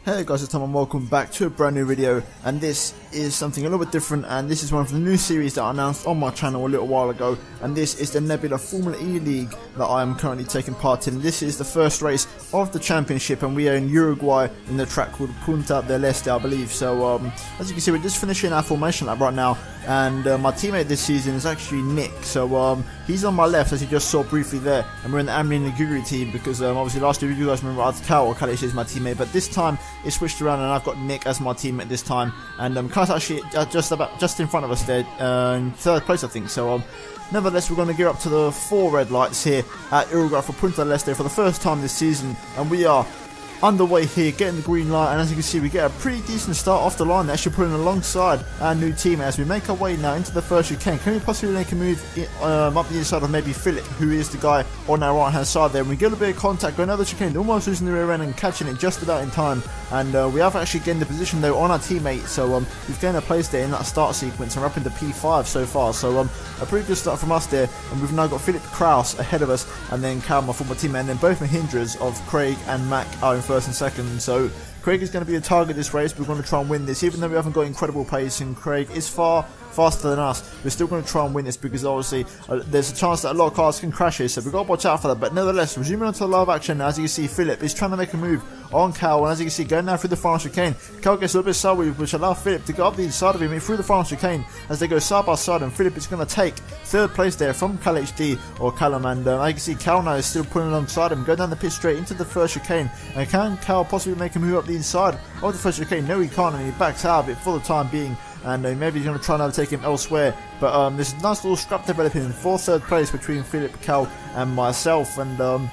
Hey guys, it's Tom and welcome back to a brand new video, and this is something a little bit different, and this is one of the new series that I announced on my channel a little while ago, and this is the Nebula Formula E League that I am currently taking part in. This is the first race of the championship, and we are in Uruguay in the track called Punta del Este, I believe. So as you can see, we're just finishing our formation lap right now, and my teammate this season is actually Nick. So he's on my left, as you just saw briefly there, and we're in the Amlin Naguri team because obviously last year you guys remember I had Kalish is my teammate, but this time it's switched around and I've got Nick as my teammate this time, and Kai's actually just in front of us there, in third place I think. So nevertheless, we're going to gear up to the 4 red lights here at Uruguay for Punta del Este for the first time this season, and we are underway here, getting the green light, and as you can see we get a pretty decent start off the line. They're actually pulling alongside our new team as we make our way now into the first chicane. Can we possibly make a move up the inside of maybe Philip, who is the guy on our right hand side there, and we get a bit of contact, going over the chicane, almost losing the rear end and catching it just about in time, and we have actually gained the position though on our teammate, so we've gained a place there in that start sequence, and we're up into P5 so far, so a pretty good start from us there, and we've now got Philip Kraus ahead of us, and then Cal, my former teammate, and then both Mahindras of Craig and Mac are in first and second. So Craig is going to be a target this race. We're going to try and win this, even though we haven't got incredible pace and Craig is far faster than us. We're still going to try and win this because obviously there's a chance that a lot of cars can crash here, so we've got to watch out for that. But nevertheless, resuming onto the live action, as you can see, Philip is trying to make a move on Cal, and as you can see, going now through the final chicane, Cal gets a little bit sideways, which allows Philip to go up the inside of him through the final chicane as they go side by side, and Philip is going to take third place there from Cal HD or Callum, and as you can see, Cal now is still pulling alongside him, going down the pit straight into the first chicane, and can Cal possibly make a move up the inside of the first chicane? No, he can't, and he backs out of it for the time being, and maybe he's going to try and overtake him elsewhere. But there's a nice little scrap developing for third place between Philip, Cal and myself, and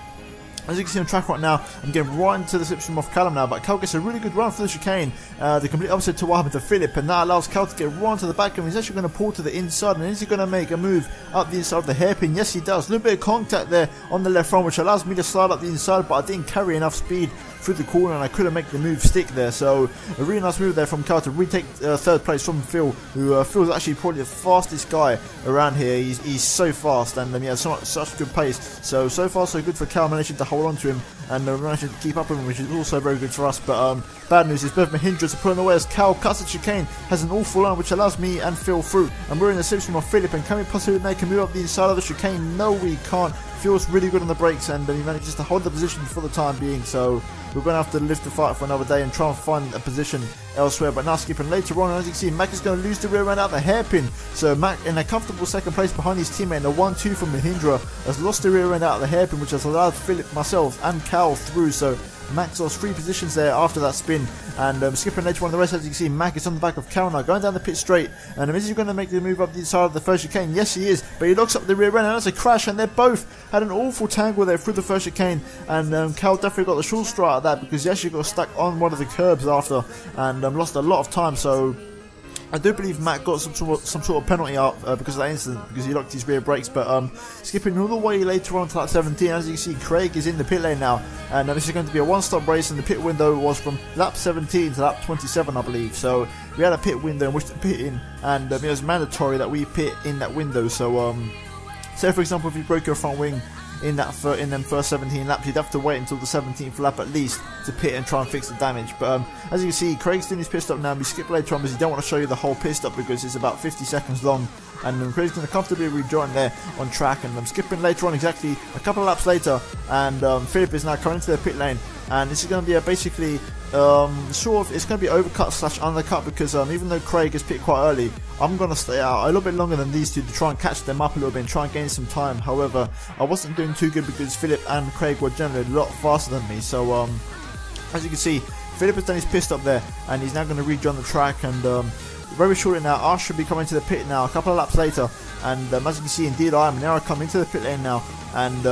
as you can see on track right now, I'm getting right into the slipstream of Callum now, but Cal gets a really good run for the chicane, the complete opposite to what happened to Philip, and that allows Cal to get right to the back, and he's actually going to pull to the inside, and is he going to make a move up the inside of the hairpin? Yes, he does. A little bit of contact there on the left front, which allows me to slide up the inside, but I didn't carry enough speed through the corner, and I couldn't make the move stick there. So a really nice move there from Cal to retake third place from Phil, who Phil's actually probably the fastest guy around here. He's so fast, and he has such good pace. So far so good for Cal, managing to hold on to him and managing to keep up with him, which is also very good for us. But bad news is both Mahindras are pulling away as Cal cuts the chicane, has an awful line which allows me and Phil through, and we're in the slipstream of Philip, and can we possibly make a move up the inside of the chicane? No, we can't. Phil's really good on the brakes, and he manages to hold the position for the time being, so we're going to have to live the fight for another day and try and find a position elsewhere. But now skipping later on, as you can see, Mac is going to lose the rear end out the hairpin, so Mac in a comfortable second place behind his teammate, and a 1-2 from Mahindra has lost the rear end out of the hairpin, which has allowed Philip, myself and Cal through. So Max lost 3 positions there after that spin, and skipping later on the rest, as you can see, Mac is on the back of Cal now, going down the pit straight, and is he going to make the move up the inside of the first chicane? Yes, he is, but he locks up the rear end, and that's a crash, and they both had an awful tangle there through the first chicane, and Cal definitely got the short straw out of that because he actually got stuck on one of the curbs after, and lost a lot of time. So I do believe Matt got some sort of penalty out because of that incident, because he locked his rear brakes. But skipping all the way later on to lap 17, as you can see, Craig is in the pit lane now, and this is going to be a one-stop race, and the pit window was from lap 17 to lap 27, I believe. So we had a pit window in which to pit in, and it was mandatory that we pit in that window. So say for example, if you broke your front wing in them first 17 laps, you'd have to wait until the 17th lap at least to pit and try and fix the damage. But as you can see, Craig's doing his pit stop now, and we skip later on because he don't want to show you the whole pit stop because it's about 50 seconds long, and Craig's going to comfortably rejoin there on track, and I'm skipping later on exactly a couple of laps later, and Philip is now coming into the pit lane, and this is going to be a basically sort of, it's going to be overcut / undercut because even though Craig has pit quite early, I'm going to stay out a little bit longer than these two to try and catch them up a little bit and try and gain some time. However, I wasn't doing too good because Philip and Craig were generally a lot faster than me. So as you can see, Philip has done his pit stop there, and he's now going to rejoin the track, and very shortly now I should be coming to the pit now a couple of laps later, and as you can see, indeed I am. Now I come into the pit lane now, and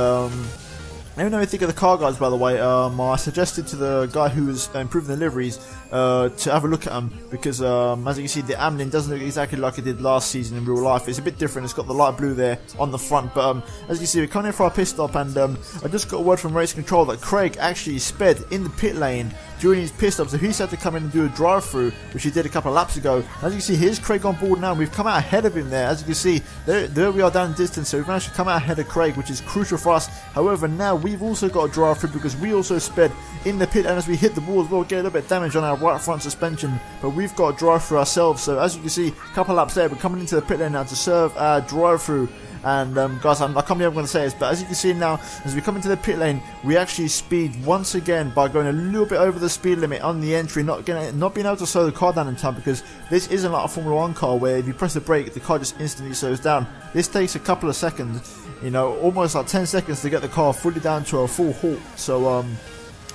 let me know what you think of the car guards, by the way. I suggested to the guy who was improving the liveries to have a look at them, because as you can see, the Amlin doesn't look exactly like it did last season in real life. It's a bit different. It's got the light blue there on the front, but as you can see, we're coming in for our pit stop, and I just got a word from race control that Craig actually sped in the pit lane during his pit stop, so he's had to come in and do a drive-through, which he did a couple of laps ago. As you can see, here's Craig on board now. We've come out ahead of him there. As you can see, there we are down in distance, so we've managed to come out ahead of Craig, which is crucial for us. However, now we've also got a drive-through because we also sped in the pit, and as we hit the wall as well, get a little bit of damage on our right front suspension, but we've got a drive-through ourselves. So as you can see, a couple of laps there, we're coming into the pit lane now to serve our drive-through. And guys, I can't believe I'm going to say this, but as you can see now, as we come into the pit lane, we actually speed once again by going a little bit over the speed limit on the entry, not being able to slow the car down in time, because this isn't like a Formula 1 car where if you press the brake, the car just instantly slows down. This takes a couple of seconds, you know, almost like 10 seconds to get the car fully down to a full halt. So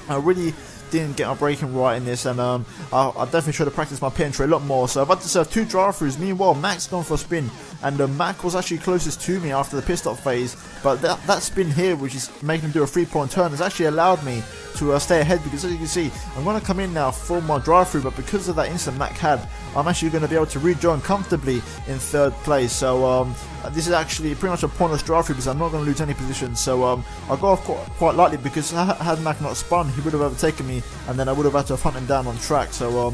I really didn't get my braking right in this, and I definitely should have practiced my pit entry a lot more. So I've had to serve 2 drive-throughs. Meanwhile, Mac's gone for a spin, and Mac was actually closest to me after the pit stop phase, but that spin here, which is making him do a 3-point turn, has actually allowed me to stay ahead, because as you can see, I'm going to come in now for my drive-through, but because of that instant Mac had, I'm actually going to be able to rejoin comfortably in 3rd place. So this is actually pretty much a pointless drive-through because I'm not going to lose any position. So I got off quite lightly, because had Mac not spun, he would have overtaken me, and then I would have had to have hunt him down on track. So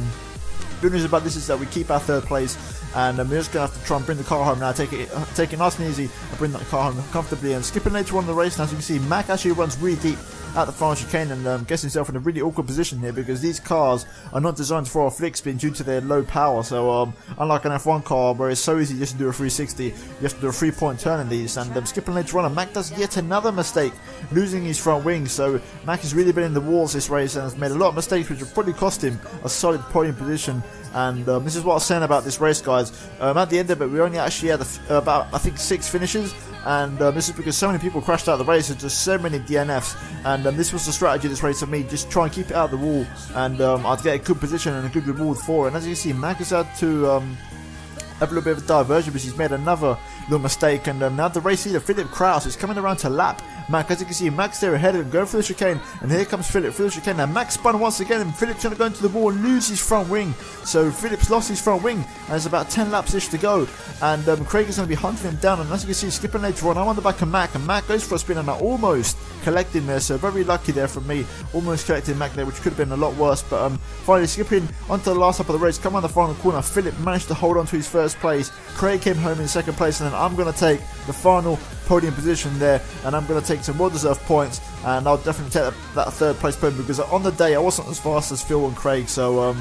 good news about this is that we keep our 3rd place, and we're just going to have to try and bring the car home now, take it nice and easy, and bring that car home comfortably. And skipping later on in the race, and as you can see, Mac actually runs really deep at the final chicane, and gets himself in a really awkward position here, because these cars are not designed for a flick spin due to their low power. So unlike an F1 car where it's so easy just to do a 360, you have to do a 3-point turn in these. And skipping later on, and Mac does yet another mistake, losing his front wing. So Mac has really been in the walls this race and has made a lot of mistakes, which will probably cost him a solid podium position. And this is what I was saying about this race, guys. At the end of it, we only actually had about, I think, 6 finishes, and this is because so many people crashed out of the race. There's just so many DNFs, and this was the strategy of this race for me: just try and keep it out of the wall, and I'd get a good position and a good reward for it. And as you can see, Mac has had to have a little bit of a diversion because he's made another little mistake, and now the race leader Philip Kraus is coming around to lap Mac. As you can see, Mac's there ahead of him, going through the chicane, and here comes Philip through the chicane. Now Mac spun once again, and Philip's going to go into the wall and lose his front wing. So Philip's lost his front wing, and there's about 10 laps-ish to go, and Craig is going to be hunting him down. And as you can see, skipping later on, I'm on the back of Mac, and Mac goes for a spin, and I almost collected him there, so very lucky there from me, almost collected Mac there, which could have been a lot worse. But finally skipping onto the last lap of the race, come on the final corner, Philip managed to hold on to his 1st place, Craig came home in 2nd place, and then I'm going to take the final podium position there, and I'm going to take some well-deserved points, and I'll definitely take that 3rd place podium, because on the day I wasn't as fast as Phil and Craig, so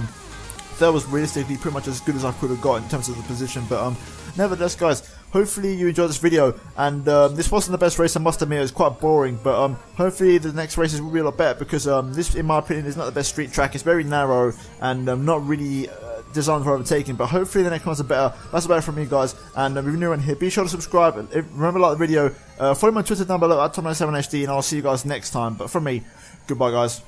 that was realistically pretty much as good as I could have got in terms of the position. But nevertheless, guys, hopefully you enjoyed this video, and this wasn't the best race, I must admit. It was quite boring, but hopefully the next races will be a lot better, because this, in my opinion, is not the best street track. It's very narrow and not really designed for overtaking, but hopefully the next ones are better. That's about it from me, guys, and if you're new in here, be sure to subscribe, and remember to like the video, follow me on Twitter down below at Tom97HD, and I'll see you guys next time. But from me, goodbye, guys.